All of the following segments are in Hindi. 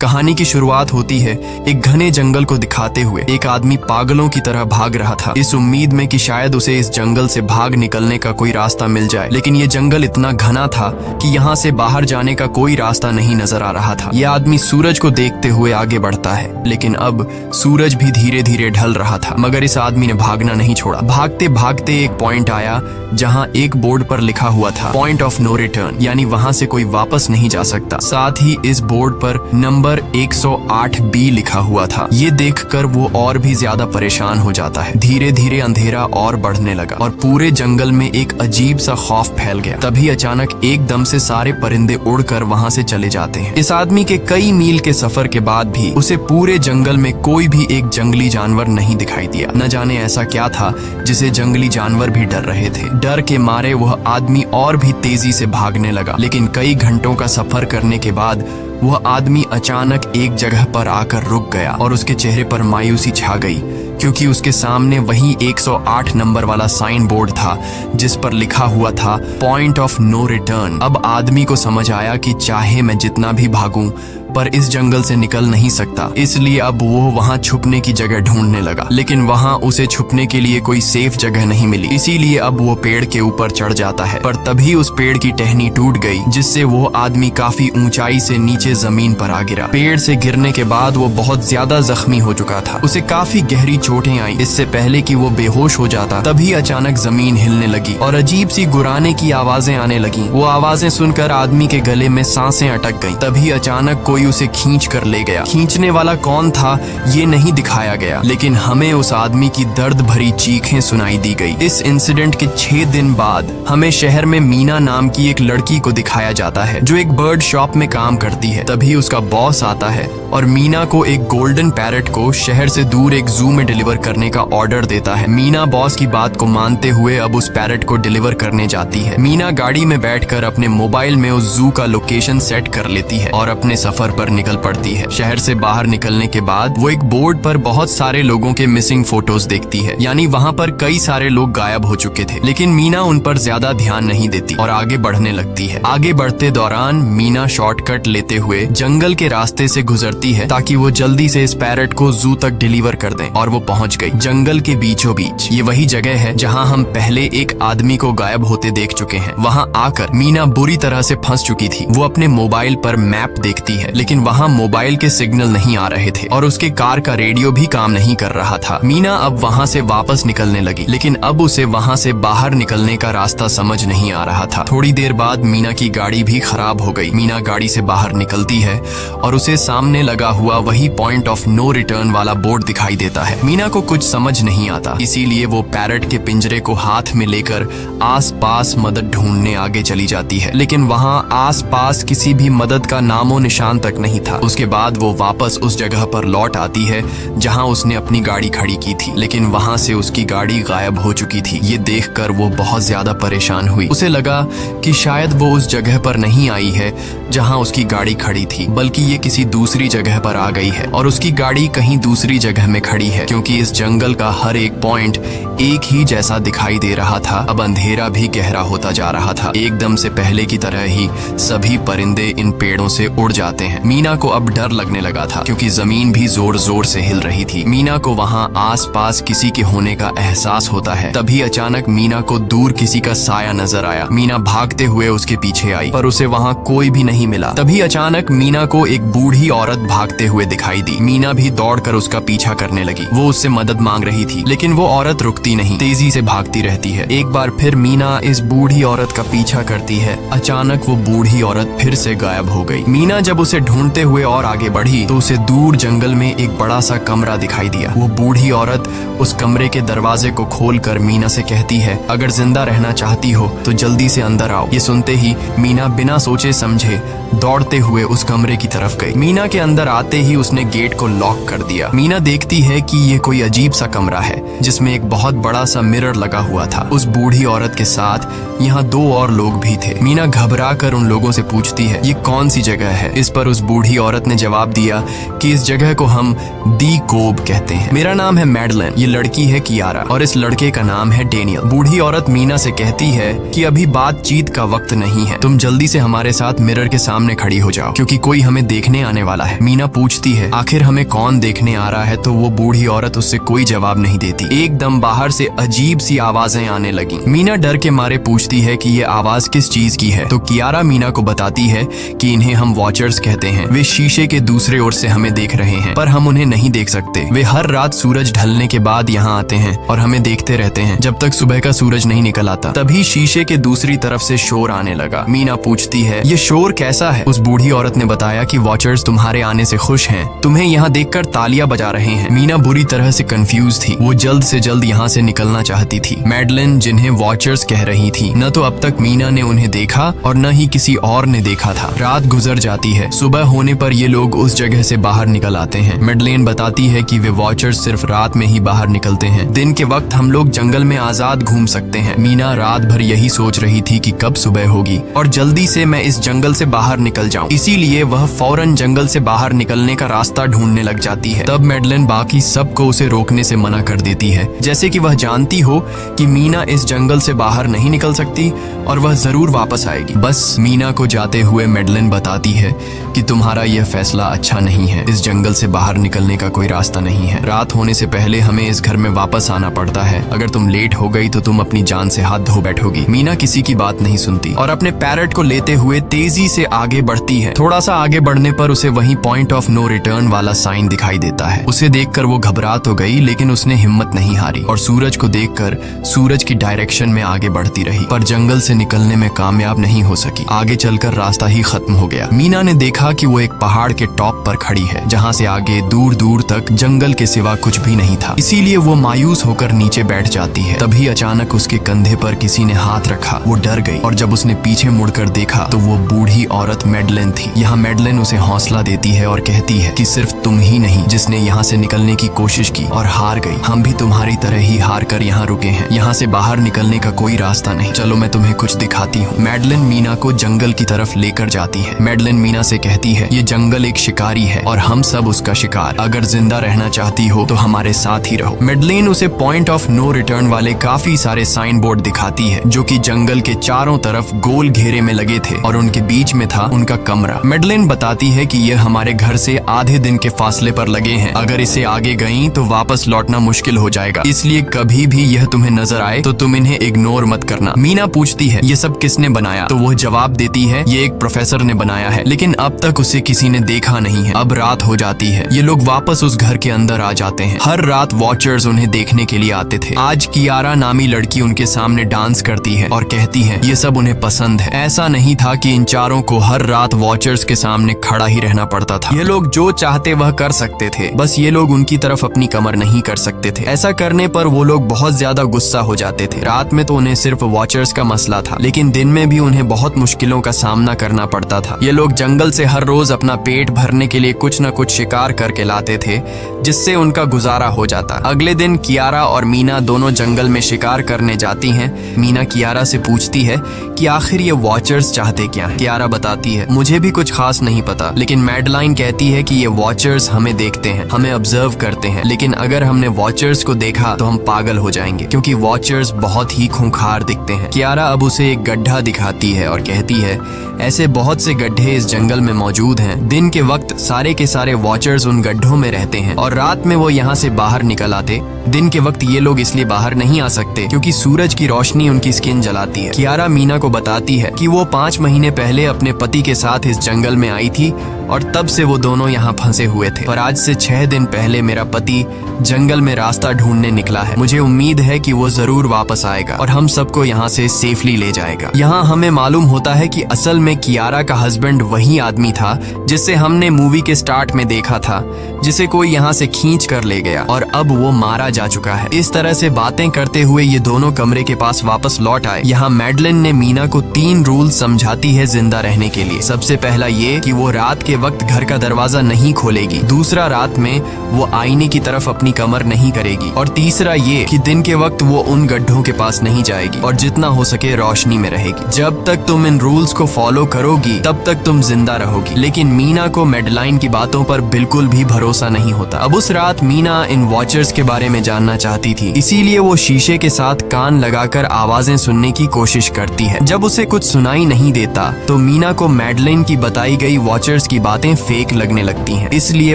कहानी की शुरुआत होती है एक घने जंगल को दिखाते हुए। एक आदमी पागलों की तरह भाग रहा था, इस उम्मीद में कि शायद उसे इस जंगल से भाग निकलने का कोई रास्ता मिल जाए। लेकिन ये जंगल इतना घना था कि यहाँ से बाहर जाने का कोई रास्ता नहीं नजर आ रहा था। यह आदमी सूरज को देखते हुए आगे बढ़ता है, लेकिन अब सूरज भी धीरे धीरे ढल रहा था। मगर इस आदमी ने भागना नहीं छोड़ा। भागते भागते एक पॉइंट आया जहाँ एक बोर्ड पर लिखा हुआ था पॉइंट ऑफ नो रिटर्न, यानी वहाँ से कोई वापस नहीं जा सकता। साथ ही इस बोर्ड पर नंबर 108B लिखा हुआ था। ये देखकर वो और भी ज्यादा परेशान हो जाता है। धीरे धीरे अंधेरा और बढ़ने लगा और पूरे जंगल में एक अजीब सा खौफ फैल गया। तभी अचानक एकदम से सारे परिंदे उड़कर वहाँ से चले जाते हैं। इस आदमी के कई मील के सफर के बाद भी उसे पूरे जंगल में कोई भी एक जंगली जानवर नहीं दिखाई दिया। न जाने ऐसा क्या था जिसे जंगली जानवर भी डर रहे थे। डर के मारे वह आदमी और भी तेजी से भागने लगा। लेकिन कई घंटों का सफर करने के बाद वह आदमी अचानक एक जगह पर आकर रुक गया और उसके चेहरे पर मायूसी छा गई, क्योंकि उसके सामने वही 108 नंबर वाला साइन बोर्ड था जिस पर लिखा हुआ था पॉइंट ऑफ नो रिटर्न। अब आदमी को समझ आया कि चाहे मैं जितना भी भागूं पर इस जंगल से निकल नहीं सकता। इसलिए अब वो वहाँ छुपने की जगह ढूंढने लगा, लेकिन वहाँ उसे छुपने के लिए कोई सेफ जगह नहीं मिली। इसीलिए अब वो पेड़ के ऊपर चढ़ जाता है, पर तभी उस पेड़ की टहनी टूट गई, जिससे वो आदमी काफी ऊंचाई से नीचे जमीन पर आ गिरा। पेड़ से गिरने के बाद वो बहुत ज्यादा जख्मी हो चुका था। उसे काफी गहरी चोटें आई। इससे पहले कि वो बेहोश हो जाता तभी अचानक जमीन हिलने लगी और अजीब सी गुर्राने की आवाजें आने लगी। वो आवाजें सुनकर आदमी के गले में सांसें अटक गईं। तभी अचानक कोई उसे खींच कर ले गया। खींचने वाला कौन था ये नहीं दिखाया गया, लेकिन हमें उस आदमी की दर्द भरी चीखें सुनाई दी गई। इस इंसिडेंट के 6 दिन बाद हमें शहर में मीना नाम की एक लड़की को दिखाया जाता है, जो एक बर्ड शॉप में काम करती है। तभी उसका बॉस आता है और मीना को एक गोल्डन पैरट को शहर से दूर एक जू में डिलीवर करने का ऑर्डर देता है। मीना बॉस की बात को मानते हुए अब उस पैरट को डिलीवर करने जाती है। मीना गाड़ी में बैठकर अपने मोबाइल में उस जू का लोकेशन सेट कर लेती है और अपने सफर पर निकल पड़ती है। शहर से बाहर निकलने के बाद वो एक बोर्ड पर बहुत सारे लोगों के मिसिंग फोटोज देखती है, यानी वहाँ पर कई सारे लोग गायब हो चुके थे। लेकिन मीना उन पर ज्यादा ध्यान नहीं देती और आगे बढ़ने लगती है। आगे बढ़ते दौरान मीना शॉर्टकट लेते हुए जंगल के रास्ते से गुजरती है ताकि वो जल्दी से इस पैरट को जू तक डिलीवर कर दें, और वो पहुंच गई जंगल के बीचों बीच। ये वही जगह है जहाँ हम पहले एक आदमी को गायब होते देख चुके हैं। वहाँ आकर मीना बुरी तरह से फंस चुकी थी। वो अपने मोबाइल पर मैप देखती है, लेकिन वहाँ मोबाइल के सिग्नल नहीं आ रहे थे और उसके कार का रेडियो भी काम नहीं कर रहा था। मीना अब वहाँ से वापस निकलने लगी, लेकिन अब उसे वहाँ से बाहर निकलने का रास्ता समझ नहीं आ रहा था। थोड़ी देर बाद मीना की गाड़ी भी खराब हो गई। मीना गाड़ी से बाहर निकलती है और उसे सामने लगा हुआ वही पॉइंट ऑफ नो रिटर्न वाला बोर्ड दिखाई देता है। मीना को कुछ समझ नहीं आता, इसीलिए वो पैरट के पिंजरे को हाथ में लेकर आस पास मदद ढूंढने आगे चली जाती है, लेकिन वहाँ आस पास किसी भी मदद का नामो निशान तक नहीं था। उसके बाद वो वापस उस जगह पर लौट आती है जहां उसने अपनी गाड़ी खड़ी की थी, लेकिन वहां से उसकी गाड़ी गायब हो चुकी थी। ये देखकर वो बहुत ज्यादा परेशान हुई। उसे लगा कि शायद वो उस जगह पर नहीं आई है जहां उसकी गाड़ी खड़ी थी, बल्कि ये किसी दूसरी जगह पर आ गई है और उसकी गाड़ी कहीं दूसरी जगह में खड़ी है, क्योंकि इस जंगल का हर एक पॉइंट एक ही जैसा दिखाई दे रहा था। अब अंधेरा भी गहरा होता जा रहा था। एकदम से पहले की तरह ही सभी परिंदे इन पेड़ों से उड़ जाते हैं। मीना को अब डर लगने लगा था, क्योंकि जमीन भी जोर जोर से हिल रही थी। मीना को वहाँ आस पास किसी के होने का एहसास होता है। तभी अचानक मीना को दूर किसी का साया नजर आया। मीना भागते हुए उसके पीछे आई, पर उसे वहाँ कोई भी नहीं मिला। तभी अचानक मीना को एक बूढ़ी औरत भागते हुए दिखाई दी। मीना भी दौड़कर उसका पीछा करने लगी। वो उससे मदद मांग रही थी, लेकिन वो औरत रुकती नहीं, तेजी से भागती रहती है। एक बार फिर मीना इस बूढ़ी औरत का पीछा करती है। अचानक वो बूढ़ी औरत फिर से गायब हो गई। मीना जब उसे ढूंढते हुए और आगे बढ़ी तो उसे दूर जंगल में एक बड़ा सा कमरा दिखाई दिया। वो बूढ़ी औरत उस कमरे के दरवाजे को खोलकर मीना से कहती है, अगर जिंदा रहना चाहती हो तो जल्दी से अंदर आओ। ये सुनते ही मीना बिना सोचे समझे दौड़ते हुए उस कमरे की तरफ गई। मीना के अंदर आते ही उसने गेट को लॉक कर दिया। मीना देखती है कि ये कोई अजीब सा कमरा है। जिसमें एक बहुत बड़ा सा मिरर लगा हुआ था। उस बूढ़ी औरत के साथ यहाँ 2 और लोग भी थे। मीना घबरा कर उन लोगों से पूछती है, ये कौन सी जगह है? इस पर उस बूढ़ी औरत ने जवाब दिया कि इस जगह को हम दी कोब कहते हैं। मेरा नाम है मैडलेन, ये लड़की है कियारा और इस लड़के का नाम है डेनियल। बूढ़ी औरत मीना से कहती है कि अभी बातचीत का वक्त नहीं है, तुम जल्दी से हमारे साथ मिरर के सामने खड़ी हो जाओ क्योंकि कोई हमें देखने आने वाला है। मीना पूछती है, आखिर हमें कौन देखने आ रहा है? तो वो बूढ़ी औरत उससे कोई जवाब नहीं देती। एकदम बाहर से अजीब सी आवाजें आने लगी। मीना डर के मारे पूछती है कि ये आवाज किस चीज की है? तो कियारा मीना को बताती है कि इन्हें हम वॉचर्स कहते हैं। वे शीशे के दूसरे ओर से हमें देख रहे हैं पर हम उन्हें नहीं देख सकते। वे हर रात सूरज ढलने के बाद यहाँ आते हैं और हमें देखते रहते हैं जब तक सुबह का सूरज नहीं निकल आता। तभी शीशे के दूसरी तरफ से शोर आने लगा। मीना पूछती है, ये शोर कैसा है? उस बूढ़ी औरत ने बताया कि वॉचर्स तुम्हारे आने से खुश हैं, तुम्हें यहाँ देखकर तालियां बजा रहे हैं। मीना बुरी तरह से कंफ्यूज थी, वो जल्द से जल्द यहाँ से निकलना चाहती थी। मैडलेन जिन्हें वॉचर्स कह रही थी, न तो अब तक मीना ने उन्हें देखा और न ही किसी और ने देखा था। रात गुजर जाती है, सुबह होने पर ये लोग उस जगह से बाहर निकल आते हैं। मैडलेन बताती है कि वे वॉचर्स सिर्फ रात में ही बाहर निकलते हैं, दिन के वक्त हम लोग जंगल में आजाद घूम सकते हैं। मीना रात भर यही सोच रही थी कि कब सुबह होगी और जल्दी से मैं इस जंगल से बाहर निकल जाऊं। इसीलिए वह फौरन जंगल से बाहर निकलने का रास्ता ढूंढने लग जाती है। तब मैडलेन बाकी सबको उसे रोकने से मना कर देती है, जैसे कि वह जानती हो कि मीना इस जंगल से बाहर नहीं निकल सकती और वह जरूर वापस आएगी। बस मीना को जाते हुए मैडलेन बताती है कि तुम्हारा यह फैसला अच्छा नहीं है, इस जंगल से बाहर निकलने का कोई रास्ता नहीं है। रात होने से पहले हमें इस घर में वापस आना पड़ता है, अगर तुम लेट हो गई तो तुम अपनी जान से हाथ धो बैठोगी। मीना किसी की बात नहीं सुनती और अपने पैरट को लेते हुए तेजी से आगे बढ़ती है। थोड़ा सा आगे बढ़ने पर उसे वहीं पॉइंट ऑफ नो रिटर्न वाला साइन दिखाई देता है। उसे देखकर वो घबरा तो गई लेकिन उसने हिम्मत नहीं हारी और सूरज को देखकर सूरज की डायरेक्शन में आगे बढ़ती रही, पर जंगल से निकलने में कामयाब नहीं हो सकी। आगे चलकर रास्ता ही खत्म हो गया। मीना ने देखा कि वो एक पहाड़ के टॉप पर खड़ी है जहाँ से आगे दूर दूर तक जंगल के सिवा कुछ भी नहीं था। इसीलिए वो मायूस होकर नीचे बैठ जाती है। तभी अचानक उसके कंधे पर किसी ने हाथ रखा। वो डर गई और जब उसने पीछे मुड़कर देखा तो वो बूढ़ी औरत मैडलेन थी। यहाँ मैडलेन उसे हौसला देती है और कहती है कि सिर्फ तुम ही नहीं जिसने यहाँ से निकलने की कोशिश की और हार गई, हम भी तुम्हारी तरह ही हार कर यहाँ रुके हैं। यहाँ से बाहर निकलने का कोई रास्ता नहीं, चलो मैं तुम्हें कुछ दिखाती हूँ। मैडलेन मीना को जंगल की तरफ लेकर जाती है। मैडलेन मीना से कहती है, ये जंगल एक शिकारी है और हम सब उसका शिकार, अगर जिंदा रहना चाहती हो तो हमारे साथ ही रहो। मैडलेन उसे पॉइंट ऑफ नो रिटर्न वाले काफी सारे साइन बोर्ड दिखाती है जो कि जंगल के चारों तरफ गोल घेरे में लगे थे और उनके बीच में था उनका कमरा। मैडलेन बताती है कि यह हमारे घर से आधे दिन के फासले पर लगे हैं, अगर इसे आगे गई तो वापस लौटना मुश्किल हो जाएगा, इसलिए कभी भी यह तुम्हें नजर आए तो तुम इन्हें इग्नोर मत करना। मीना पूछती है, ये सब किसने बनाया? तो वो जवाब देती है, ये एक प्रोफेसर ने बनाया है, लेकिन अब तक उसे किसी ने देखा नहीं है। अब रात हो जाती है, ये लोग वापस उस घर के अंदर आ जाते हैं। हर रात वॉचर्स उन्हें देखने के लिए आते थे। आज कियारा नामी लड़की उनके सामने डांस करती है और कहती है ये सब उन्हें पसंद है। ऐसा नहीं था कि इन चारों को हर रात वॉचर्स के सामने खड़ा ही रहना पड़ता था। ये लोग जो चाहते वह कर सकते थे, बस ये लोग उनकी तरफ अपनी कमर नहीं कर सकते थे। ऐसा करने पर वो लोग बहुत ज्यादा गुस्सा हो जाते थे। रात में तो उन्हें सिर्फ वॉचर्स का मसला था, लेकिन दिन में भी उन्हें बहुत मुश्किलों का सामना करना पड़ता था। ये लोग जंगल से हर रोज अपना पेट भरने के लिए कुछ न कुछ शिकार करके लाते थे जिससे उनका गुजारा हो जाता। अगले दिन कियारा और मीना दोनों जंगल में शिकार करने जाती हैं। मीना कियारा से पूछती है कि आखिर ये वॉचर्स चाहते क्या हैं? कियारा बताती है, मुझे भी कुछ खास नहीं पता, लेकिन मैडलाइन कहती है कि ये वॉचर्स हमें देखते हैं, हमें ऑब्जर्व करते हैं, लेकिन अगर हमने वॉचर्स को देखा तो हम पागल हो जाएंगे क्योंकि वॉचर्स बहुत ही खूंखार दिखते हैं। कियारा अब उसे एक गड्ढा दिखाती है और कहती है, ऐसे बहुत से गड्ढे इस जंगल में मौजूद हैं। दिन के वक्त सारे के सारे वॉचर्स उन गड्ढों में रहते हैं और रात में वो यहाँ से बाहर निकल आते। दिन के वक्त ये लोग इसलिए बाहर नहीं आ सकते क्योंकि सूरज की रोशनी उनकी स्किन जलाती है। कियारा मीना को बताती है कि वो 5 महीने पहले अपने पति के साथ इस जंगल में आई थी और तब से वो दोनों यहाँ फंसे हुए थे, पर आज से 6 दिन पहले मेरा पति जंगल में रास्ता ढूंढने निकला है। मुझे उम्मीद है कि वो जरूर वापस आएगा और हम सबको यहाँ से सेफली ले जाएगा। यहाँ हमें मालूम होता है कि असल में कियारा का हस्बैंड वही आदमी था जिससे हमने मूवी के स्टार्ट में देखा था, जिसे कोई यहाँ से खींच कर ले गया और अब वो मारा जा चुका है। इस तरह से बातें करते हुए ये दोनों कमरे के पास वापस लौट आए। यहाँ मैडलेन ने मीना को 3 रूल समझाती है जिंदा रहने के लिए। सबसे पहला ये कि वो रात के वक्त घर का दरवाजा नहीं खोलेगी। दूसरा, रात में वो आईने की तरफ अपनी कमर नहीं करेगी। करेगी, और तीसरा ये कि दिन के वक्त वो उन गड्ढों के पास नहीं जाएगी और जितना हो सके रोशनी में रहेगी। जब तक तुम इन रूल्स को फॉलो करोगी तब तक तुम जिंदा रहोगी। लेकिन मीना को मैडलाइन की बातों पर बिल्कुल भी भरोसा नहीं होता। अब उस रात मीना इन वॉचर्स के बारे में जानना चाहती थी, इसीलिए वो शीशे के साथ कान लगाकर आवाजें सुनने की कोशिश करती है। जब उसे कुछ सुनाई नहीं देता तो मीना को मैडलाइन की बताई गई वॉचर्स की बातें फेक लगने लगती हैं। इसलिए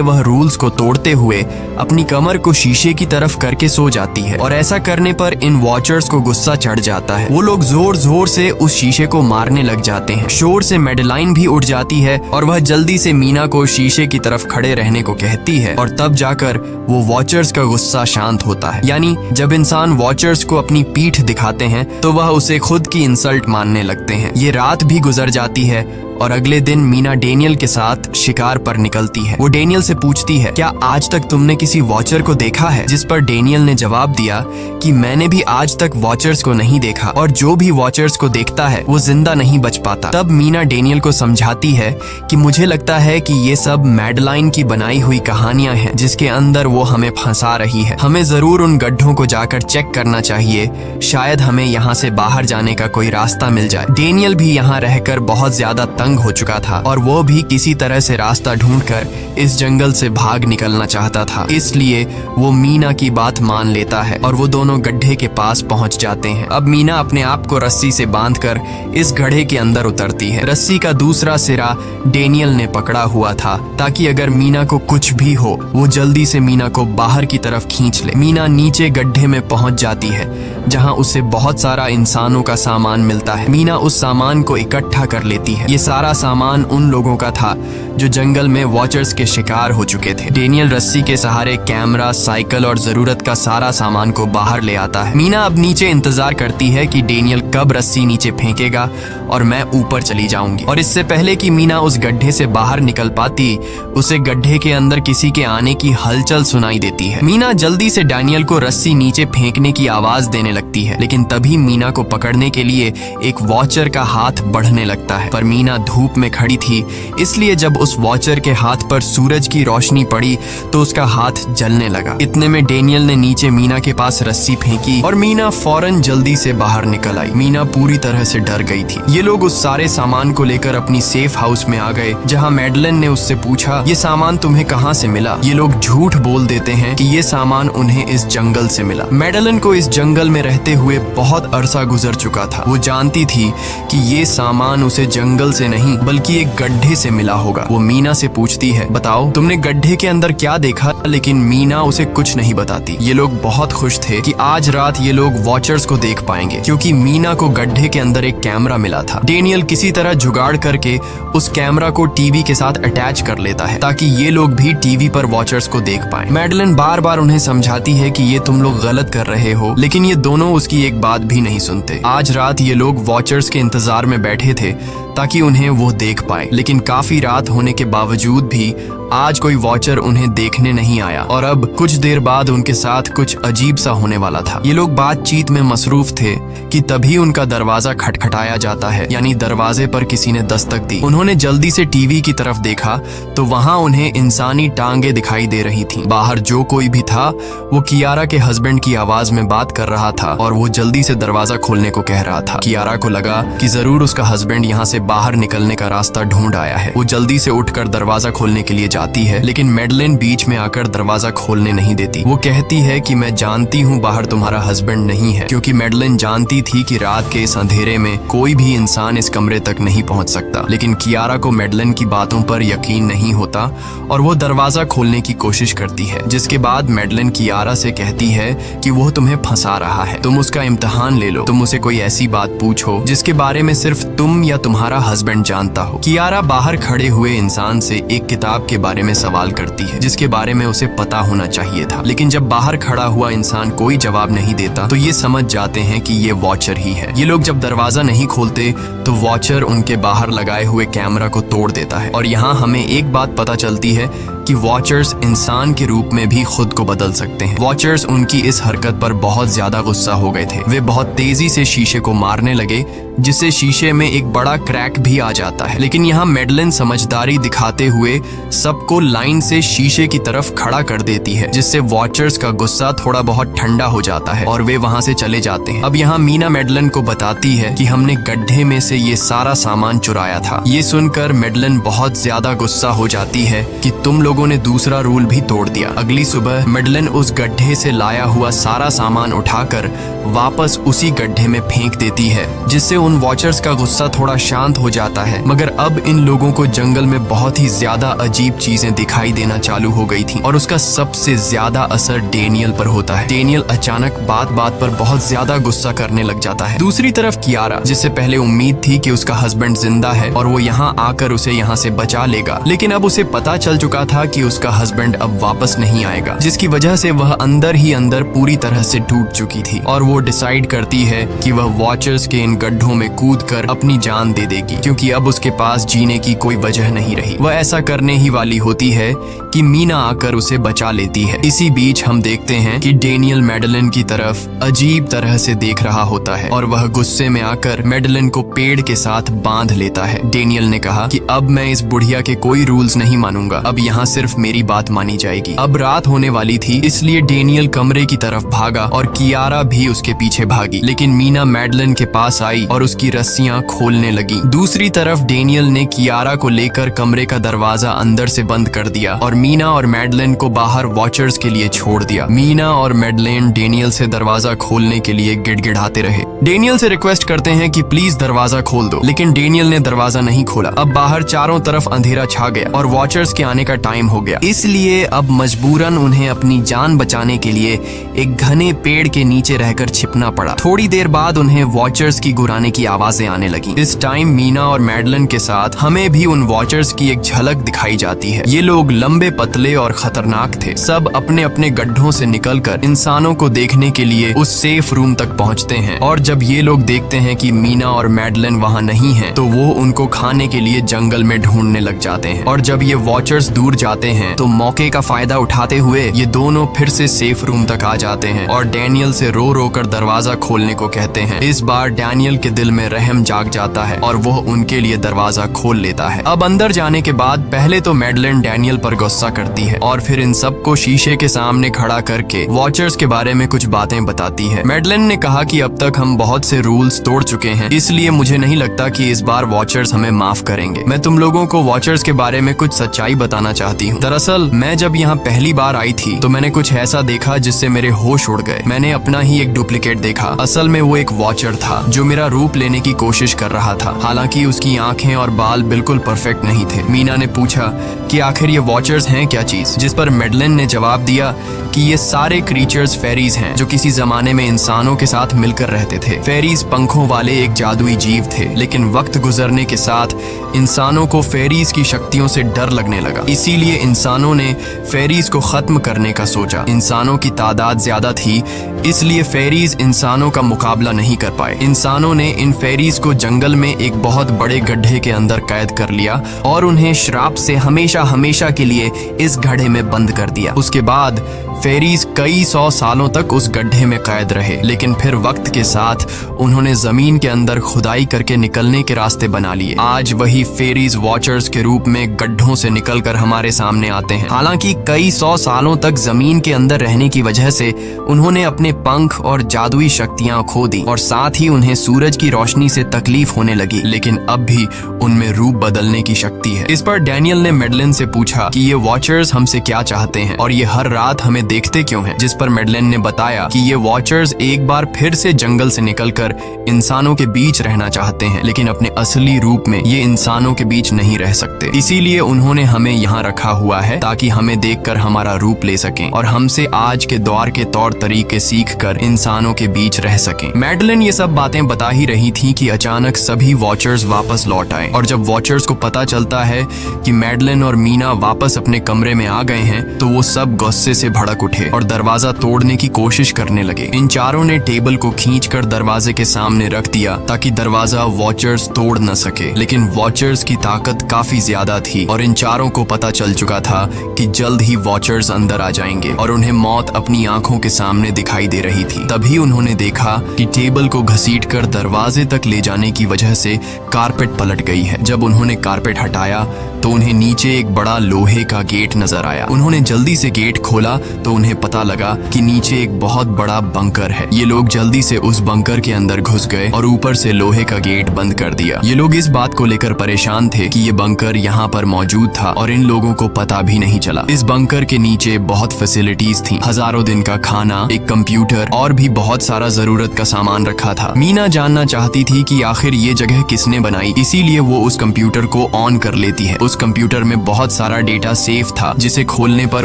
वह रूल्स को तोड़ते हुए अपनी कमर को शीशे की तरफ करके सो जाती है, और ऐसा करने पर इन वॉचर्स को गुस्सा चढ़ जाता है। वो लोग जोर जोर से उस शीशे को मारने लग जाते हैं। शोर से मैडलाइन भी उठ जाती है और वह जल्दी से मीना को शीशे की तरफ खड़े रहने को कहती है, और तब जाकर वो वॉचर्स का गुस्सा शांत होता है। यानी जब इंसान वॉचर्स को अपनी पीठ दिखाते हैं तो वह उसे खुद की इंसल्ट मानने लगते हैं। ये रात भी गुजर जाती है और अगले दिन मीना डेनियल के साथ शिकार पर निकलती है। वो डेनियल से पूछती है, क्या आज तक तुमने किसी वॉचर को देखा है? जिस पर डेनियल ने जवाब दिया कि मैंने भी आज तक वॉचर्स को नहीं देखा, और जो भी वॉचर्स को देखता है वो जिंदा नहीं बच पाता। तब मीना डेनियल को समझाती है कि मुझे लगता है कि ये सब मैडलाइन की बनाई हुई कहानियां हैं जिसके अंदर वो हमें फंसा रही है। हमें जरूर उन गड्ढों को जाकर चेक करना चाहिए, शायद हमें यहाँ से बाहर जाने का कोई रास्ता मिल जाए। डेनियल भी यहाँ रहकर बहुत ज्यादा तंग हो चुका था और वो भी किसी तरह से रास्ता ढूंढकर इस जंगल से भाग निकलना चाहता था। इसलिए वो मीना की बात मान लेता है और वो दोनों गड्ढे के पास पहुंच जाते हैं। अब मीना अपने आप को रस्सी से बांधकर इस गड्ढे के अंदर उतरती है। रस्सी का दूसरा सिरा डेनियल ने पकड़ा हुआ था ताकि अगर मीना को कुछ भी हो वो जल्दी से मीना को बाहर की तरफ खींच ले। मीना नीचे गड्ढे में पहुंच जाती है जहां उसे बहुत सारा इंसानों का सामान मिलता है। मीना उस सामान को इकट्ठा कर लेती है। ये सारा सामान उन लोगों का था जो जंगल में वॉचर्स के शिकार हो चुके थे। डेनियल रस्सी के सहारे कैमरा, साइकिल और जरूरत का सारा सामान को बाहर ले आता है। मीना अब नीचे इंतजार करती है कि डेनियल कब रस्सी नीचे फेंकेगा और मैं ऊपर चली जाऊंगी। और इससे पहले कि मीना उस गड्ढे से बाहर निकल पाती, उसे गड्ढे के अंदर किसी के आने की हलचल सुनाई देती है। मीना जल्दी से डेनियल को रस्सी नीचे फेंकने की आवाज देने लगती है, लेकिन तभी मीना को पकड़ने के लिए एक वॉचर का हाथ बढ़ने लगता है। पर मीना धूप में खड़ी थी, इसलिए जब उस वॉचर के हाथ पर सूरज की रोशनी पड़ी तो उसका हाथ जलने लगा। इतने में डेनियल ने नीचे मीना के पास रस्सी फेंकी और मीना फौरन जल्दी से बाहर निकल आई। मीना पूरी तरह से डर गई थी। ये लोग उस सारे सामान को लेकर अपनी सेफ हाउस में आ गए, जहां मैडलाइन ने उससे पूछा, ये सामान तुम्हें कहां से मिला? ये लोग झूठ बोल देते हैं कि ये सामान उन्हें इस जंगल से मिला। मैडलाइन को इस जंगल में रहते हुए बहुत अरसा गुजर चुका था। वो जानती थी कि ये सामान उसे जंगल से नहीं बल्कि एक गड्ढे से मिला होगा। वो मीना से पूछती है, बताओ तुमने गड्ढे के अंदर क्या देखा? लेकिन मीना उसे कुछ नहीं बताती। ये लोग बहुत खुश थे कि आज रात ये लोग वॉचर्स को देख पाएंगे, क्योंकि मीना को गड्ढे के अंदर एक कैमरा मिला था। डेनियल किसी तरह जुगाड़ करके उस कैमरा को टीवी के साथ अटैच कर लेता है ताकि ये लोग भी टीवी पर वॉचर्स को देख पाएं। मैडलाइन बार बार उन्हें समझाती है कि ये तुम लोग गलत कर रहे हो, लेकिन ये दोनों उसकी एक बात भी नहीं सुनते। आज रात ये लोग वॉचर्स के इंतजार में बैठे थे ताकि उन्हें वो देख पाए, लेकिन काफी रात होने के बावजूद भी आज कोई वॉचर उन्हें देखने नहीं आया। और अब कुछ देर बाद उनके साथ कुछ अजीब सा होने वाला था। ये लोग बातचीत में मसरूफ थे कि तभी उनका दरवाजा खटखटाया जाता है, यानी दरवाजे पर किसी ने दस्तक दी। उन्होंने जल्दी से टीवी की तरफ देखा तो वहां उन्हें इंसानी टांगे दिखाई दे रही थी। बाहर जो कोई भी था वो कियारा के हस्बैंड की आवाज में बात कर रहा था और वो जल्दी से दरवाजा खोलने को कह रहा था। कियारा को लगा कि जरूर उसका हस्बैंड यहाँ से बाहर निकलने का रास्ता ढूंढ आया है। वो जल्दी से उठकर दरवाजा खोलने के लिए जाती है, लेकिन मैडलाइन बीच में आकर दरवाजा खोलने नहीं देती। वो कहती है कि मैं जानती हूँ बाहर तुम्हारा हस्बैंड नहीं है, क्योंकि मैडलाइन जानती थी कि रात के इस अंधेरे में कोई भी इंसान इस कमरे तक नहीं पहुंच सकता। लेकिन कियारा को मैडलाइन की बातों पर यकीन नहीं होता और वो दरवाजा खोलने की कोशिश करती है, जिसके बाद मैडलाइन कियारा से कहती है कि वो तुम्हें फंसा रहा है, तुम उसका इम्तिहान ले लो, तुम उसे कोई ऐसी बात पूछो जिसके बारे में सिर्फ तुम या तुम्हारा हस्बैंड जानता हो। कियारा बाहर खड़े हुए इंसान से एक किताब के बारे में सवाल करती है जिसके बारे में उसे पता होना चाहिए था, लेकिन जब बाहर खड़ा हुआ इंसान कोई जवाब नहीं देता तो ये समझ जाते हैं कि ये वॉचर ही है। ये लोग जब दरवाजा नहीं खोलते तो वॉचर उनके बाहर लगाए हुए कैमरा को तोड़ देता है। और यहाँ हमें एक बात पता चलती है कि वॉचर्स इंसान के रूप में भी खुद को बदल सकते हैं। वॉचर्स उनकी इस हरकत पर बहुत ज्यादा गुस्सा हो गए थे। वे बहुत तेजी से शीशे को मारने लगे, जिससे शीशे में एक बड़ा क्रैक भी आ जाता है। लेकिन यहाँ मैडलाइन समझदारी दिखाते हुए सब सबको लाइन से शीशे की तरफ खड़ा कर देती है, जिससे वॉचर्स का गुस्सा थोड़ा बहुत ठंडा हो जाता है और वे वहाँ से चले जाते हैं। अब यहाँ मीना मैडलन को बताती है कि हमने गड्ढे में से ये सारा सामान चुराया था। ये सुनकर मैडलन बहुत ज्यादा गुस्सा हो जाती है कि तुम लोगों ने दूसरा रूल भी तोड़ दिया। अगली सुबह मैडलन उस गड्ढे से लाया हुआ सारा सामान उठाकर वापस उसी गड्ढे में फेंक देती है, जिससे उन वॉचर्स का गुस्सा थोड़ा शांत हो जाता है। मगर अब इन लोगों को जंगल में बहुत ही ज्यादा अजीब चीजें दिखाई देना चालू हो गई थी और उसका सबसे ज्यादा असर डेनियल पर होता है। डेनियल अचानक बात बात पर बहुत ज्यादा गुस्सा करने लग जाता है। दूसरी तरफ कियारा, जिससे पहले उम्मीद थी कि उसका हस्बैंड जिंदा है और वो यहाँ आकर उसे यहाँ से बचा लेगा, लेकिन अब उसे पता चल चुका था कि उसका हस्बैंड अब वापस नहीं आएगा, जिसकी वजह से वह अंदर ही अंदर पूरी तरह से टूट चुकी थी और वो डिसाइड करती है कि वह वॉचर्स के इन गड्ढों में कूदकर अपनी जान दे देगी, क्योंकि अब उसके पास जीने की कोई वजह नहीं रही। वह ऐसा करने ही वाली होती है कि मीना आकर उसे बचा लेती है। इसी बीच हम देखते हैं कि डेनियल मैडलन की तरफ अजीब तरह से देख रहा होता है और वह गुस्से में आकर मैडलन को पेड़ के साथ बांध लेता है। डेनियल ने कहा कि अब मैं इस बुढ़िया के कोई रूल्स नहीं मानूंगा, अब यहाँ सिर्फ मेरी बात मानी जाएगी। अब रात होने वाली थी, इसलिए डेनियल कमरे की तरफ भागा और कियारा भी उसके पीछे भागी, लेकिन मीना मैडलन के पास आई और उसकी रस्सियां खोलने लगी। दूसरी तरफ डेनियल ने कियारा को लेकर कमरे का दरवाजा अंदर से बंद कर दिया और मीना और मैडलन को बाहर वॉचर्स के लिए छोड़ दिया। मीना और मैडलन डेनियल से दरवाजा खोलने के लिए गिड़गिड़ाते रहे। डेनियल से रिक्वेस्ट करते हैं कि प्लीज दरवाजा खोल दो, लेकिन डेनियल ने दरवाजा नहीं खोला। अब बाहर चारों तरफ अंधेरा छा गया और वॉचर्स के आने का टाइम हो गया, इसलिए अब मजबूरन उन्हें अपनी जान बचाने के लिए एक घने पेड़ के नीचे रहकर छिपना पड़ा। थोड़ी देर बाद उन्हें वॉचर्स की गुराने की आवाजें आने लगी। इस टाइम मीना और मैडलन के साथ हमें भी उन वॉचर्स की एक झलक दिखाई जाती है। ये लोग लंबे पतले और खतरनाक थे। सब अपने अपने गड्ढों से निकलकर इंसानों को देखने के लिए उस सेफ रूम तक पहुंचते हैं और जब ये लोग देखते हैं कि मीना और मैडलन वहां नहीं हैं, तो वो उनको खाने के लिए जंगल में ढूंढने लग जाते हैं। और जब ये वॉचर्स दूर जाते हैं तो मौके का फायदा उठाते हुए ये दोनों फिर से सेफ रूम तक आ जाते हैं और डेनियल से रो रो कर दरवाजा खोलने को कहते हैं। इस बार डेनियल के दिल में रहम जाग जाता है और वो उनके लिए दरवाजा खोल लेता है। अब अंदर जाने के बाद पहले तो मैडलन डेनियल पर गुस्सा करती है और फिर इन सबको शीशे के सामने खड़ा करके वॉचर्स के बारे में कुछ बातें बताती है। मैडलन ने कहा कि अब तक हम बहुत से रूल्स तोड़ चुके हैं, इसलिए मुझे नहीं लगता कि इस बार वॉचर्स हमें माफ करेंगे। मैं तुम लोगों को वॉचर्स के बारे में कुछ सच्चाई बताना चाहती हूँ। दरअसल मैं जब यहाँ पहली बार आई थी तो मैंने कुछ ऐसा देखा जिससे मेरे होश उड़ गए। मैंने अपना ही एक डुप्लीकेट देखा। असल में वो एक वॉचर था जो मेरा रूप लेने की कोशिश कर रहा था। हालांकि उसकी आंखें और बाल बिल्कुल परफेक्ट नहीं थे। मीना ने पूछा कि आखिर ये वॉचर्स हैं क्या चीज, जिस पर मैडलन ने जवाब दिया कि ये सारे क्रीचर्स फेरीज हैं जो किसी जमाने में इंसानों के साथ मिलकर रहते थे। फेरीज पंखों वाले एक जादुई जीव थे, लेकिन वक्त गुजरने के साथ इंसानों को फेरीज की शक्तियों से डर लगने लगा। इसीलिए इंसानों ने फेरीज को खत्म करने का सोचा। इंसानों की तादाद ज्यादा थी, इसलिए फेरीज इंसानों का मुकाबला नहीं कर पाए। इंसानों ने इन फेरीज को जंगल में एक बहुत बड़े गड्ढे के अंदर कैद कर लिया और उन्हें श्राप से हमेशा हमेशा के लिए इस गड्ढे में बंद कर दिया। उसके बाद फेरीज कई 100 सालों तक उस गड्ढे में कैद रहे, लेकिन फिर वक्त के साथ उन्होंने जमीन के अंदर खुदाई करके निकलने के रास्ते बना लिए। आज वही फेरीज वॉचर्स के रूप में गड्ढों से निकलकर हमारे सामने आते हैं। हालांकि कई 100 सालों तक जमीन के अंदर रहने की वजह से उन्होंने अपने पंख और जादुई शक्तियां खो दी और साथ ही उन्हें सूरज की रोशनी से तकलीफ होने लगी, लेकिन अब भी उनमें रूप बदलने की शक्ति है। इस पर डेनियल ने मैडलन से पूछा कि ये वॉचर्स हमसे क्या चाहते हैं और ये हर रात हमें देखते क्यों हैं, जिस पर मैडलन ने बताया कि ये वॉचर्स एक बार फिर से जंगल से निकलकर इंसानों के बीच रहना चाहते हैं, लेकिन अपने असली रूप में ये इंसानों के बीच नहीं रह सकते। इसीलिए उन्होंने हमें यहाँ रखा हुआ है ताकि हमें देखकर हमारा रूप ले सकें और हमसे आज के दौर के तौर तरीके सीखकर इंसानों के बीच रह सकें। मैडलन ये सब बातें बता ही रही थी कि अचानक सभी वॉचर्स वापस लौट आए और जब वॉचर्स को पता चलता है कि मैडलन और मीना वापस अपने कमरे में आ गए हैं तो वो सब गुस्से से भड़क उठे और दरवाजा तोड़ने की कोशिश करने लगे। इन चारों ने टेबल को खींचकर दरवाजे के सामने रख दिया ताकि दरवाजा वॉचर्स तोड़ न सके, लेकिन वॉचर्स की ताकत काफी ज्यादा थी और इन चारों को पता चल चुका था कि जल्द ही वॉचर्स अंदर आ जाएंगे और उन्हें मौत अपनी आंखों के सामने दिखाई दे रही थी। तभी उन्होंने देखा कि टेबल को घसीटकर दरवाजे तक ले जाने की वजह से कारपेट पलट गई है। जब उन्होंने कारपेट हटाया तो उन्हें नीचे एक बड़ा लोहे का गेट नजर आया। उन्होंने जल्दी से गेट खोला तो उन्हें पता लगा कि नीचे एक बहुत बड़ा बंकर है। ये लोग जल्दी से उस बंकर के अंदर घुस गए और ऊपर से लोहे का गेट बंद कर दिया। ये लोग इस बात को लेकर परेशान थे कि ये बंकर यहाँ पर मौजूद था और इन लोगों को पता भी नहीं चला। इस बंकर के नीचे बहुत फैसिलिटीज थी, हजारों दिन का खाना, एक कंप्यूटर और भी बहुत सारा जरूरत का सामान रखा था। मीना जानना चाहती थी कि आखिर ये जगह किसने बनाई, इसीलिए वो उस कंप्यूटर को ऑन कर लेती है। उस कंप्यूटर में बहुत सारा डेटा सेफ था, जिसे खोलने पर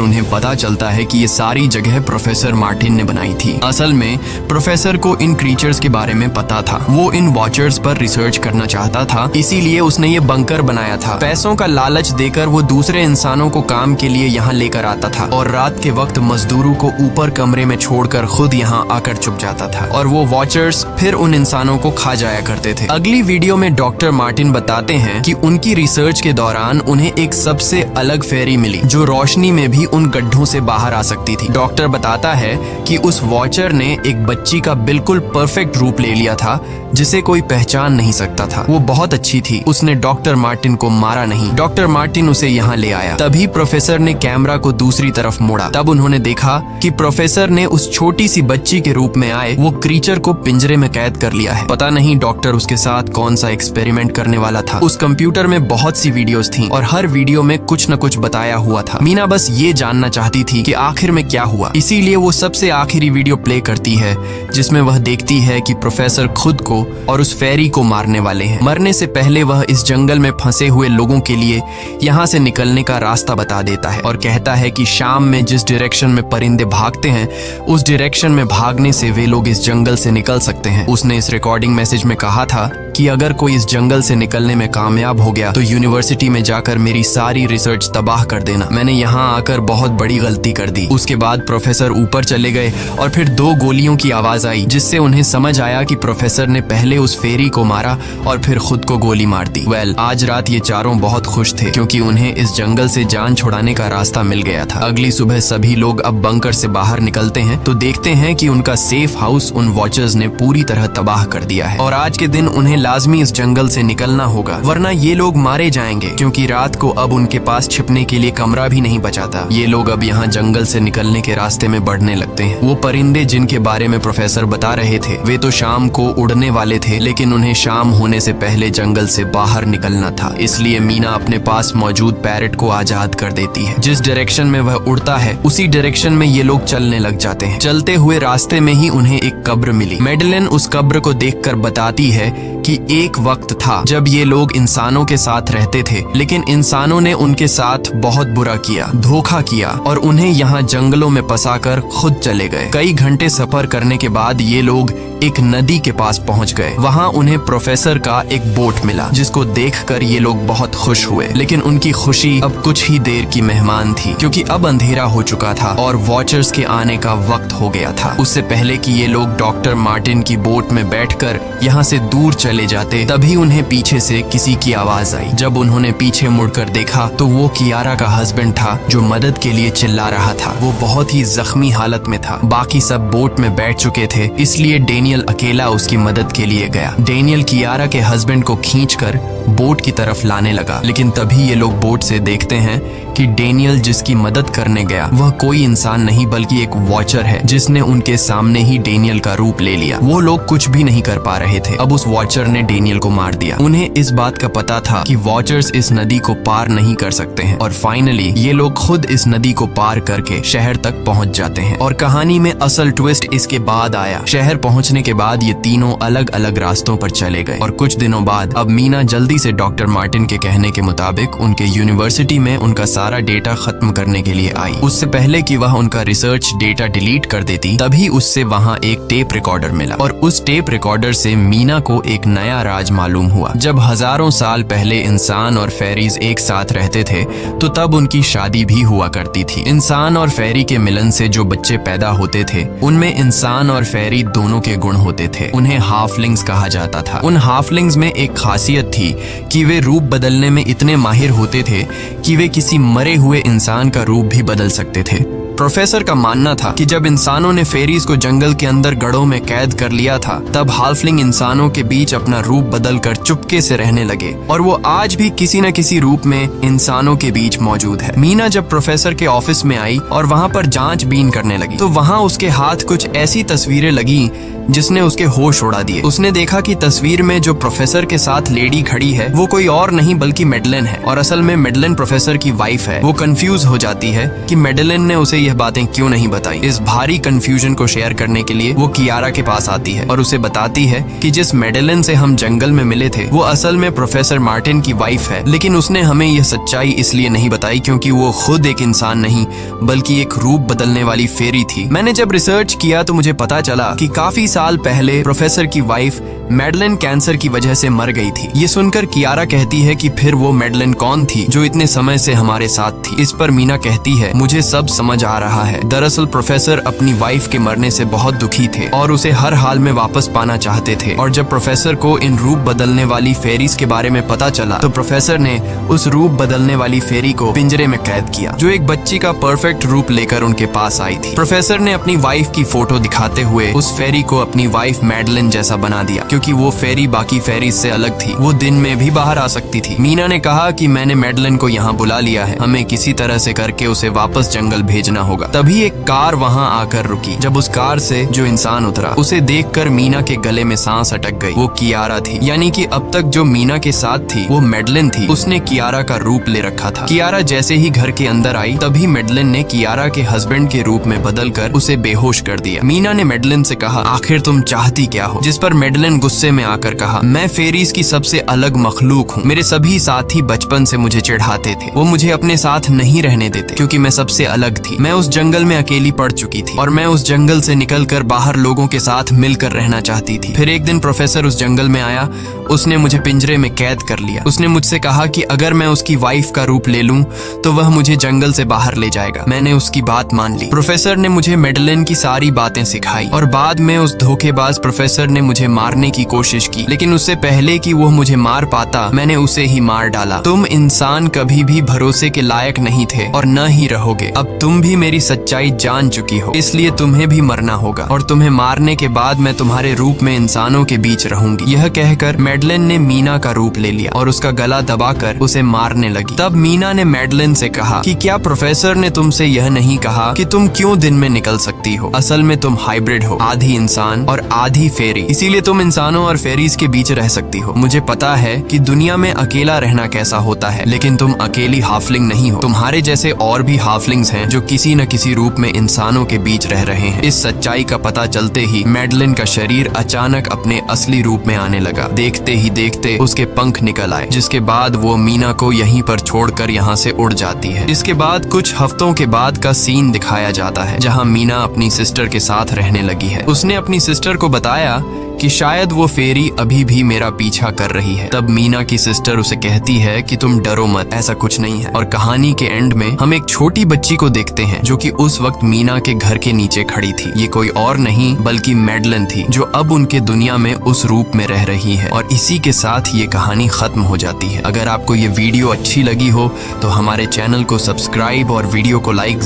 उन्हें पता चलता है कि ये सारी जगह प्रोफेसर मार्टिन ने बनाई थी। असल में प्रोफेसर को इन क्रीचर्स के बारे में पता था। वो इन वॉचर्स पर रिसर्च करना चाहता था, इसीलिए उसने ये बंकर बनाया था। पैसों का लालच देकर वो दूसरे इंसानों को काम के लिए यहाँ लेकर आता था और रात के वक्त मजदूरों को ऊपर कमरे में छोड़कर खुद यहाँ आकर छुप जाता था और वो वॉचर्स फिर उन इंसानों को खा जाया करते थे। अगली वीडियो में डॉक्टर मार्टिन बताते हैं कि उनकी रिसर्च के दौरान उन्हें एक सबसे अलग फेरी मिली जो रोशनी में भी उन गड्ढों से बाहर आ सकती थी। डॉक्टर बताता है कि उस वॉचर ने एक बच्ची का बिल्कुल परफेक्ट रूप ले लिया था जिसे कोई पहचान नहीं सकता था। वो बहुत अच्छी थी, उसने डॉक्टर मार्टिन को मारा नहीं। डॉक्टर मार्टिन उसे यहाँ ले आया। तभी प्रोफेसर ने कैमरा को दूसरी तरफ मोड़ा। तब उन्होंने देखा कि प्रोफेसर ने उस छोटी सी बच्ची के रूप में आए वो क्रीचर को पिंजरे में कैद कर लिया है। पता नहीं डॉक्टर उसके साथ कौन सा एक्सपेरिमेंट करने वाला था। उस कंप्यूटर में बहुत सी वीडियोस थी और हर वीडियो में कुछ न कुछ बताया हुआ था। मीना बस ये जानना चाहती थी कि आखिर में क्या हुआ, इसीलिए वो सबसे आखिरी वीडियो प्ले करती है जिसमें वह देखती है कि प्रोफेसर खुद को और उस फेरी को मारने वाले हैं। मरने से पहले वह इस जंगल में फंसे हुए लोगों के लिए यहाँ से निकलने का रास्ता बता देता है और कहता है कि शाम में जिस डायरेक्शन में परिंदे भागते हैं उस डायरेक्शन में भागने से वे लोग इस जंगल से निकल सकते हैं। उसने इस रिकॉर्डिंग मैसेज में कहा था कि अगर कोई इस जंगल से निकलने में कामयाब हो गया तो यूनिवर्सिटी में जाकर मेरी सारी रिसर्च तबाह कर देना। मैंने यहाँ आकर बहुत बड़ी गलती कर दी। उसके बाद प्रोफेसर ऊपर चले गए और फिर 2 गोलियों की आवाज आई जिससे उन्हें समझ आया कि प्रोफेसर ने पहले उस फेरी को मारा और फिर खुद को गोली मार दी। आज रात ये चारों बहुत खुश थे क्योंकि उन्हें इस जंगल से जान छुड़ाने का रास्ता मिल गया था। अगली सुबह सभी लोग अब बंकर से बाहर निकलते हैं तो देखते हैं कि उनका सेफ हाउस उन वॉचर्स ने पूरी तरह तबाह कर दिया है और आज के दिन उन्हें लाजमी इस जंगल से निकलना होगा वरना ये लोग मारे जाएंगे क्योंकि रात को अब उनके पास छिपने के लिए कमरा भी नहीं बचा था। ये लोग अब यहाँ जंगल से निकलने के रास्ते में बढ़ने लगते हैं। वो परिंदे जिनके बारे में प्रोफेसर बता रहे थे वे तो शाम को उड़ने वाले थे, लेकिन उन्हें शाम होने से पहले जंगल से बाहर निकलना था। इसलिए मीना अपने पास मौजूद पैरट को आजाद कर देती है। जिस डायरेक्शन में वह उड़ता है उसी डायरेक्शन में ये लोग चलने लग जाते हैं। चलते हुए रास्ते में ही उन्हें एक कब्र मिली। मेडलिन उस कब्र को देखकर बताती है कि एक वक्त था जब ये लोग इंसानों के साथ रहते थे, लेकिन इंसानों ने उनके साथ बहुत बुरा किया, धोखा किया और उन्हें यहाँ जंगलों में फंसाकर खुद चले गए। कई घंटे सफर करने के बाद ये लोग एक नदी के पास पहुंच गए। वहां उन्हें प्रोफेसर का एक बोट मिला जिसको देखकर ये लोग बहुत खुश हुए, लेकिन उनकी खुशी अब कुछ ही देर की मेहमान थी क्योंकि अब अंधेरा हो चुका था और वॉचर्स के आने का वक्त हो गया था। उससे पहले कि ये लोग डॉक्टर मार्टिन की बोट में बैठकर यहाँ से दूर चले जाते तभी उन्हें पीछे से किसी की आवाज आई। जब उन्होंने पीछे मुड़कर देखा तो वो कियारा का हस्बैंड था जो मदद के लिए चिल्ला रहा था। वो बहुत ही जख्मी हालत में था। बाकी सब बोट में बैठ चुके थे, इसलिए डेनियल अकेला उसकी मदद के लिए गया। डेनियल कियारा के हस्बैंड को खींचकर बोट की तरफ लाने लगा, लेकिन तभी ये लोग बोट से देखते हैं कि डेनियल जिसकी मदद करने गया वह कोई इंसान नहीं बल्कि एक वॉचर है जिसने उनके सामने ही डेनियल का रूप ले लिया। वो लोग कुछ भी नहीं कर पा रहे थे। अब उस वॉचर ने डेनियल को मार दिया। उन्हें इस बात का पता था कि वॉचर्स इस नदी को पार नहीं कर सकते हैं और फाइनली ये लोग खुद इस नदी को पार करके शहर तक पहुंच जाते हैं। और कहानी में असल ट्विस्ट इसके बाद आया। शहर पहुंचने के बाद ये तीनों अलग अलग रास्तों पर चले गए और कुछ दिनों बाद अब मीना जल्दी से डॉक्टर मार्टिन के कहने के मुताबिक उनके यूनिवर्सिटी में उनका सारा डेटा खत्म करने के लिए आई। उससे पहले कि वह उनका रिसर्च डेटा डिलीट कर देती तभी उससे वहां एक टेप रिकॉर्डर मिला और उस टेप रिकॉर्डर से मीना को एक नया राज मालूम हुआ। जब हजारों साल पहले इंसान और फेरीज एक साथ रहते थे तो तब उनकी शादी भी हुआ करती थी। इंसान और फेरी के मिलन से जो बच्चे पैदा होते थे उनमें इंसान और फेरी दोनों के गुण होते थे। उन्हें हाफलिंग्स कहा जाता था। उन हाफलिंग्स में एक खासियत थी कि वे रूप बदलने में इतने माहिर होते थे कि वे किसी मरे हुए इंसान का रूप भी बदल सकते थे। प्रोफेसर का मानना था कि जब इंसानों ने फेरीज को जंगल के अंदर गढ़ों में कैद कर लिया था, तब हाल्फलिंग इंसानों के बीच अपना रूप बदलकर चुपके से रहने लगे और वो आज भी किसी न किसी रूप में इंसानों के बीच मौजूद है। मीना जब प्रोफेसर के ऑफिस में आई और वहाँ पर जांचबीन करने लगी तो वहाँ उसके हाथ कुछ ऐसी तस्वीरें लगी जिसने उसके होश उड़ा दिए। उसने देखा कि तस्वीर में जो प्रोफेसर के साथ लेडी खड़ी है वो कोई और नहीं बल्कि मेडलिन है और असल में मेडलिन प्रोफेसर की वाइफ है। वो कंफ्यूज हो जाती है कि मेडलिन ने उसे यह बातें क्यों नहीं बताई। इस भारी कंफ्यूजन को शेयर करने के लिए वो कियारा के पास आती है और उसे बताती है कि जिस मेडलिन से हम जंगल में मिले थे वो असल में प्रोफेसर मार्टिन की वाइफ है, लेकिन उसने हमें यह सच्चाई इसलिए नहीं बताई क्योंकि वो खुद एक इंसान नहीं बल्कि एक रूप बदलने वाली फेरी थी। मैंने जब रिसर्च किया तो मुझे पता चला कि काफी साल पहले प्रोफेसर की वाइफ मेडलिन कैंसर की वजह से मर गई थी। ये सुनकर कियारा कहती है कि फिर वो मेडलिन कौन थी जो इतने समय से हमारे साथ थी। इस पर मीना कहती है, मुझे सब समझ आ रहा है। दरअसल प्रोफेसर अपनी वाइफ के मरने से बहुत दुखी थे और उसे हर हाल में वापस पाना चाहते थे और जब प्रोफेसर को इन रूप बदलने वाली फेरीज के बारे में पता चला तो प्रोफेसर ने उस रूप बदलने वाली फेरी को पिंजरे में कैद किया जो एक बच्ची का परफेक्ट रूप लेकर उनके पास आई थी। प्रोफेसर ने अपनी वाइफ की फोटो दिखाते हुए उस फेरी को अपनी वाइफ मेडलिन जैसा बना दिया क्योंकि वो फेरी बाकी फेरीज से अलग थी, वो दिन में भी बाहर आ सकती थी। मीना ने कहा कि मैंने मेडलिन को यहाँ बुला लिया है, हमें किसी तरह से करके उसे वापस जंगल भेजना होगा। तभी एक कार वहाँ आकर रुकी। जब उस कार से जो इंसान उतरा उसे देखकर मीना के गले में सांस अटक गई। वो कियारा थी, यानी कि अब तक जो मीना के साथ थी वो मेडलिन थी। उसने कियारा का रूप ले रखा था। कियारा जैसे ही घर के अंदर आई तभी मेडलिन ने कियारा के हस्बैंड के रूप में बदलकर उसे बेहोश कर दिया। मीना ने मेडलिन से कहा, आखिर तुम चाहती क्या हो? जिस पर मेडलिन गुस्से में आकर कहा, मैं फेरीज की सबसे अलग मखलूक हूँ। मेरे सभी साथी बचपन से मुझे चिढ़ाते थे, वो मुझे अपने साथ नहीं रहने देते क्योंकि मैं सबसे अलग थी। मैं उस जंगल में अकेली पड़ चुकी थी और मैं उस जंगल से निकलकर बाहर लोगों के साथ मिलकर रहना चाहती थी। फिर एक दिन प्रोफेसर उस जंगल में आया, उसने मुझे पिंजरे में कैद कर लिया। उसने मुझसे कहा कि अगर मैं उसकी वाइफ का रूप ले लूं तो वह मुझे जंगल से बाहर ले जाएगा। मैंने उसकी बात मान ली। प्रोफेसर ने मुझे मेडलिन की सारी बातें सिखाई और बाद में उस धोखेबाज प्रोफेसर ने मुझे मारने की कोशिश की, लेकिन उससे पहले कि वो मुझे मार पाता मैंने उसे ही मार डाला। तुम इंसान कभी भी भरोसे के लायक नहीं थे और न ही रहोगे। अब तुम भी मेरी सच्चाई जान चुकी हो, इसलिए तुम्हें भी मरना होगा और तुम्हें मारने के बाद मैं तुम्हारे रूप में इंसानों के बीच रहूंगी। यह कहकर मेडलिन ने मीना का रूप ले लिया और उसका गला दबाकर उसे मारने लगी। तब मीना ने मेडलिन से कहा कि क्या प्रोफेसर ने तुमसे यह नहीं कहा कि तुम क्यों दिन में निकल सकती हो? असल में तुम हाइब्रिड हो, आधी इंसान और आधी फेरी, इसीलिए तुम इंसानों और फेरीज के बीच रह सकती हो। मुझे पता है कि दुनिया में अकेला रहना कैसा होता है, लेकिन तुम अकेली हाफलिंग नहीं हो। तुम्हारे जैसे और भी हाफलिंग्स हैं जो किसी न किसी रूप में इंसानों के बीच रह रहे हैं। इस सच्चाई का पता चलते ही मेडलिन का शरीर अचानक अपने असली रूप में आने लगा। देखते ही देखते उसके पंख निकल आए, जिसके बाद वो मीना को यहीं पर छोड़कर यहाँ से उड़ जाती है। इसके बाद कुछ हफ्तों के बाद का सीन दिखाया जाता है जहाँ मीना अपनी सिस्टर के साथ रहने लगी है। उसने अपनी सिस्टर को बताया कि शायद वो फेरी अभी भी मेरा पीछा कर रही है। तब मीना की सिस्टर उसे कहती है कि तुम डरो मत, ऐसा कुछ नहीं है। और कहानी के एंड में हम एक छोटी बच्ची को देखते हैं जो कि उस वक्त मीना के घर के नीचे खड़ी थी। ये कोई और नहीं बल्कि मेडलिन थी जो अब उनके दुनिया में उस रूप में रह रही है। और इसी के साथ ये कहानी खत्म हो जाती है। अगर आपको ये वीडियो अच्छी लगी हो तो हमारे चैनल को सब्सक्राइब और वीडियो को लाइक